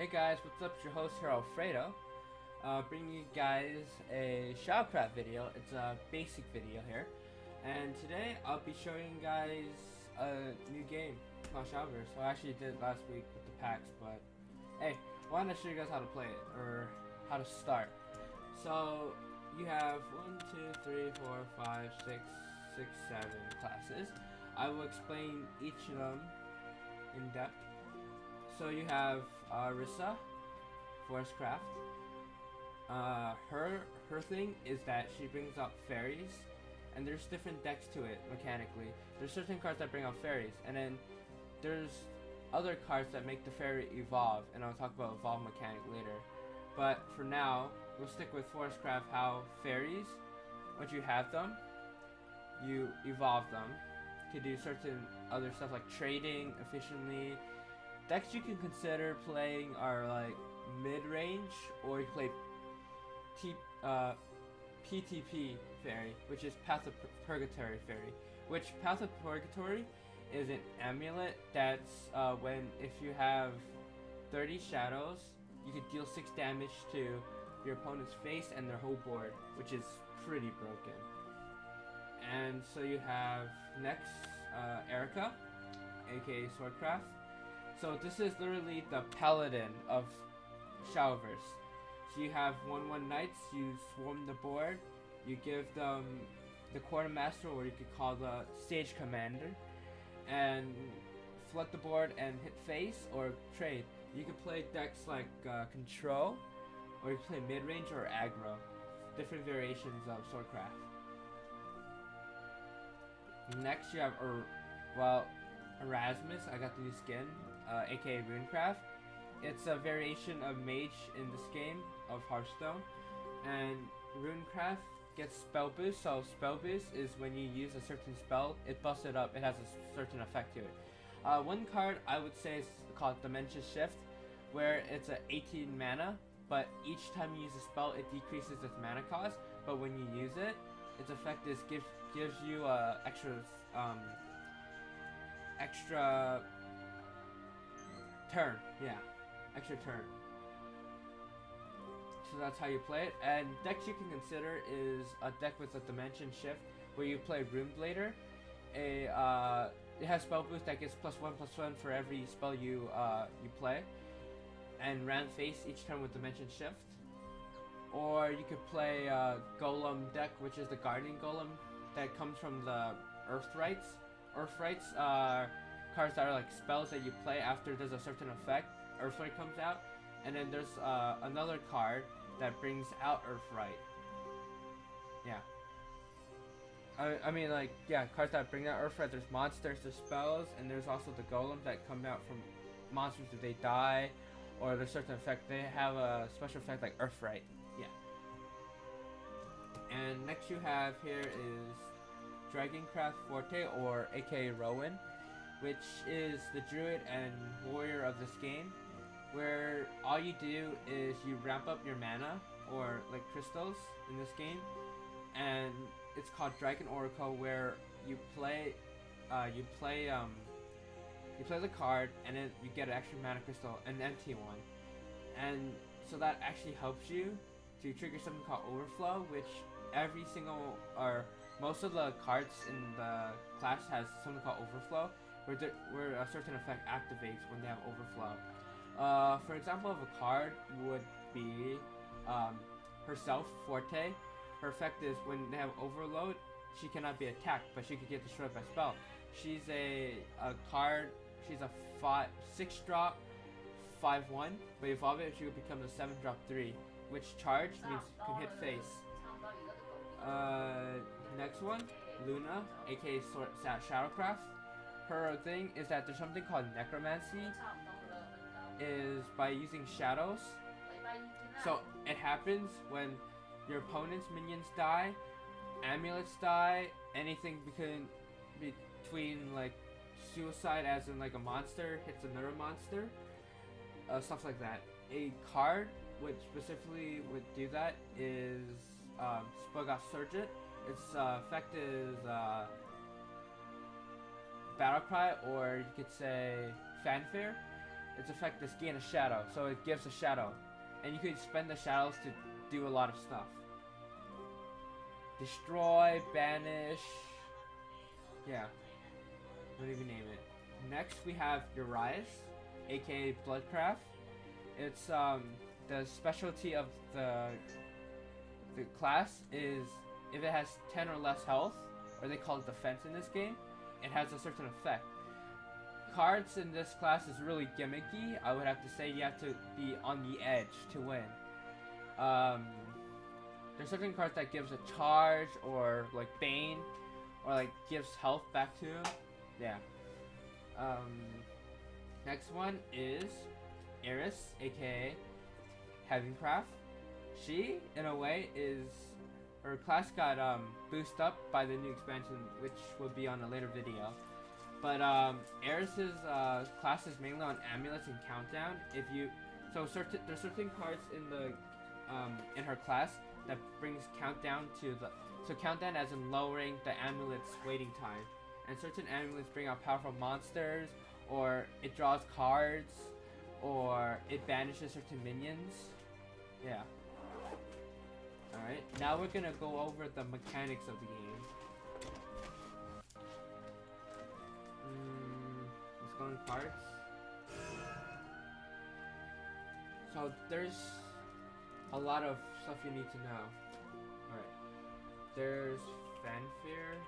Hey guys, what's up? It's your host here, Alfredo. Bringing you guys a Shadowcraft video. It's a basic video here. And today I'll be showing you guys a new game called Shadowverse. Well, I actually did it last week with the packs, but hey, I wanted to show you guys how to play it, or how to start. So, you have 1, 2, 3, 4, 5, 6, 6, 7 classes. I will explain each of them in depth. So you have Rissa, Forestcraft. Her thing is that she brings out fairies, and there's different decks to it mechanically. There's certain cards that bring out fairies, and then there's other cards that make the fairy evolve, and I'll talk about evolve mechanic later. But for now, we'll stick with Forestcraft. How fairies, once you have them, you evolve them to do certain other stuff like trading efficiently. Decks you can consider playing are like mid-range, or you play PTP Fairy, which is Path of Purgatory Fairy. Which Path of Purgatory is an amulet that's if you have 30 shadows, you can deal 6 damage to your opponent's face and their whole board, which is pretty broken. And so you have next Erica, aka Swordcraft. So this is literally the paladin of Shadowverse. So you have 1/1 knights, you swarm the board, you give them the quartermaster, or you could call the stage commander, and flood the board and hit face or trade. You can play decks like control, or you can play mid-range or aggro. Different variations of Swordcraft. Next you have Erasmus. I got the new skin, aka Runecraft. It's a variation of Mage in this game of Hearthstone, and Runecraft gets spell boost. So spell boost is when you use a certain spell, it busts it up. It has a certain effect to it. One card I would say is called Dimension Shift, where it's a 18 mana, but each time you use a spell, it decreases its mana cost. But when you use it, its effect is gives you extra turn, extra turn. So that's how you play it. And decks you can consider is a deck with a Dimension Shift, where you play Runeblader. It has spell boost that gets +1/+1 for every spell you play, and ran face each turn with Dimension Shift. Or you could play Golem deck, which is the Guardian Golem that comes from the Earthrights. Earthrights are cards that are like spells that you play after there's a certain effect. Earthright comes out, and then there's another card that brings out Earthright. Cards that bring out Earthright. There's monsters, there's spells, and there's also the golems that come out from monsters if they die, or there's certain effect. They have a special effect like Earthright. And next you have here is Dragoncraft Forte, or aka Rowan, which is the druid and warrior of this game, where all you do is you ramp up your mana, or like crystals in this game, and it's called Dragon Oracle, where you play the card, and then you get an extra mana crystal, an empty one, and so that actually helps you to trigger something called Overflow, which every single, or most of the cards in the class has something called Overflow, where a certain effect activates when they have Overflow. For example, of a card would be herself, Forte. Her effect is when they have Overload, she cannot be attacked, but she could get destroyed by spell. She's a card. She's a 6-drop, 5/1. But evolve it, she would become a 7-drop 3, which charge means you can hit face. Next one, Luna, aka Shadowcraft. Her thing is that there's something called Necromancy, is by using shadows. So it happens when your opponent's minions die, amulets die, anything between like suicide, as in like a monster hits another monster, stuff like that. A card which specifically would do that is Spellgast Surgeon. Its effect is Battle Cry, or you could say Fanfare. its effect is gain a shadow, so it gives a shadow. And you can spend the shadows to do a lot of stuff. Destroy, banish, yeah, whatever you name it. Next we have Urias, aka Bloodcraft. It's the specialty of the class is if it has 10 or less health, or they call it defense in this game, it has a certain effect. Cards in this class is really gimmicky. I would have to say you have to be on the edge to win. There's certain cards that gives a charge, or like Bane, or like gives health back to him. Yeah. Next one is Eris, aka Heavencraft. She, in a way, is her class got boosted up by the new expansion, which will be on a later video. But Eris's class is mainly on amulets and countdown. If you there's certain cards in her class that brings countdown to the countdown as in lowering the amulet's waiting time, and certain amulets bring out powerful monsters, or it draws cards, or it banishes certain minions. Yeah. Alright, now we're gonna go over the mechanics of the game. Let's go in cards. So there's a lot of stuff you need to know. Alright. There's Fanfare.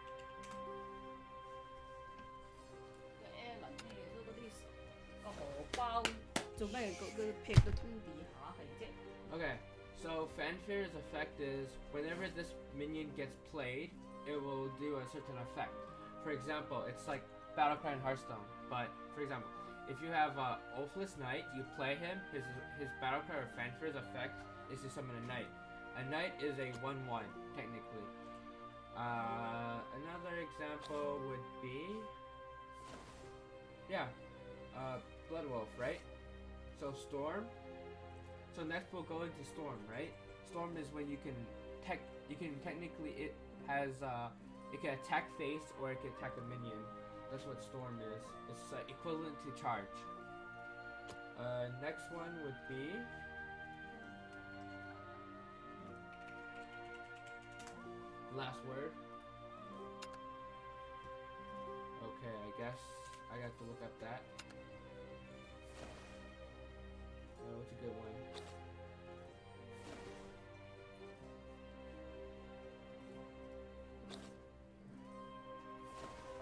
Alan 咩都嗰啲個荷包做咩個劈到通地下係啫？ Okay, so Fanfare's effect is whenever this minion gets played, it will do a certain effect. For example, it's like Battlecry in Hearthstone, but for example, if you have Oathless Knight, you play him, his Battlecry or Fanfare's effect is to summon a Knight. A Knight is a 1/1, technically. Another example would be, yeah, Blood Wolf, right? So Storm. So next we'll go into Storm, right? Storm is when you can technically it has it can attack face or it can attack a minion. That's what Storm is. It's equivalent to charge. Next one would be Last Word. Okay, I guess I got to look up that. What's a good one?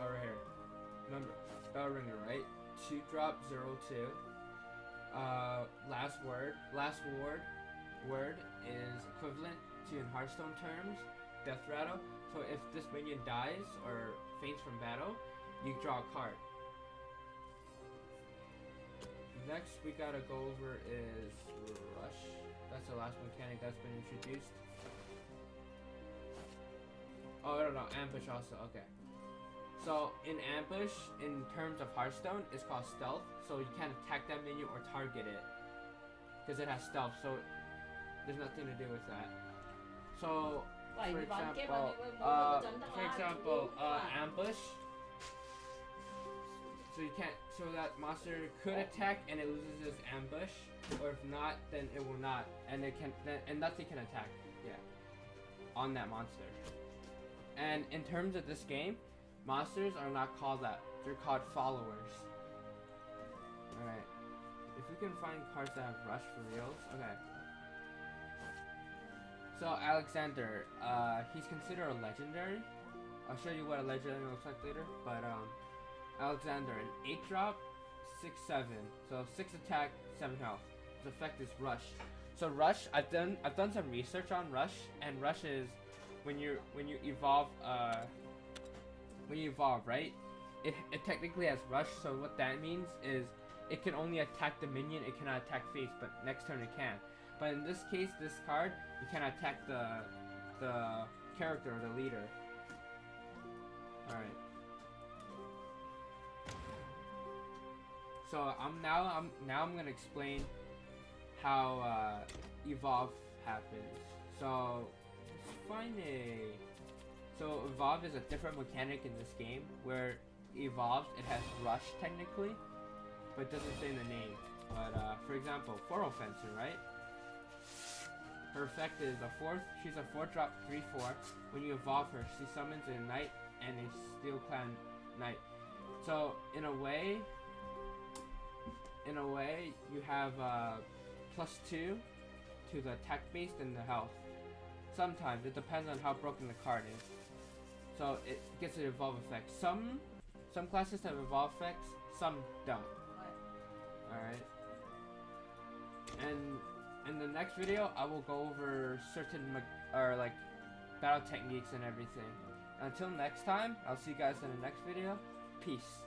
Alright, here. Remember, Bellringer, right? 2-drop 0/2. Last word is equivalent to, in Hearthstone terms, Death Rattle. So if this minion dies or faints from battle, you draw a card. Next we gotta go over is Rush. That's the last mechanic that's been introduced. Oh, I don't know, Ambush also, okay. So in Ambush, in terms of Hearthstone, it's called Stealth. So you can't attack that minion or target it, because it has Stealth, so there's nothing to do with that. So, for example, Ambush. So you can't. So that monster could attack and it loses its ambush, or if not, then it will not, and it can. And nothing can attack. Yeah. On that monster. And in terms of this game, monsters are not called that. They're called followers. All right. If we can find cards that have Rush for reals, okay. So Alexander, he's considered a legendary. I'll show you what a legendary looks like later, but Alexander, an 8-drop, 6/7. So 6 attack, 7 health. His effect is Rush. So Rush, I've done some research on Rush, and Rush is when you evolve right? It technically has Rush. So what that means is it can only attack the minion. It cannot attack face, but next turn it can. But in this case, this card, you can attack the character or the leader. All right. So I'm gonna explain how evolve happens. So let's find so evolve is a different mechanic in this game where evolves. It has Rush technically, but it doesn't say in the name. But for example, Foro Fencer, right? Her effect is a 4th. She's a 4-drop 3/4. When you evolve her, she summons a knight and a Steel Clan knight. So in a way, you have +2 to the attack based and the health. Sometimes it depends on how broken the card is. So it gets an evolve effect. Some classes have evolve effects, some don't. Alright. And in the next video, I will go over certain battle techniques and everything. Until next time, I'll see you guys in the next video. Peace.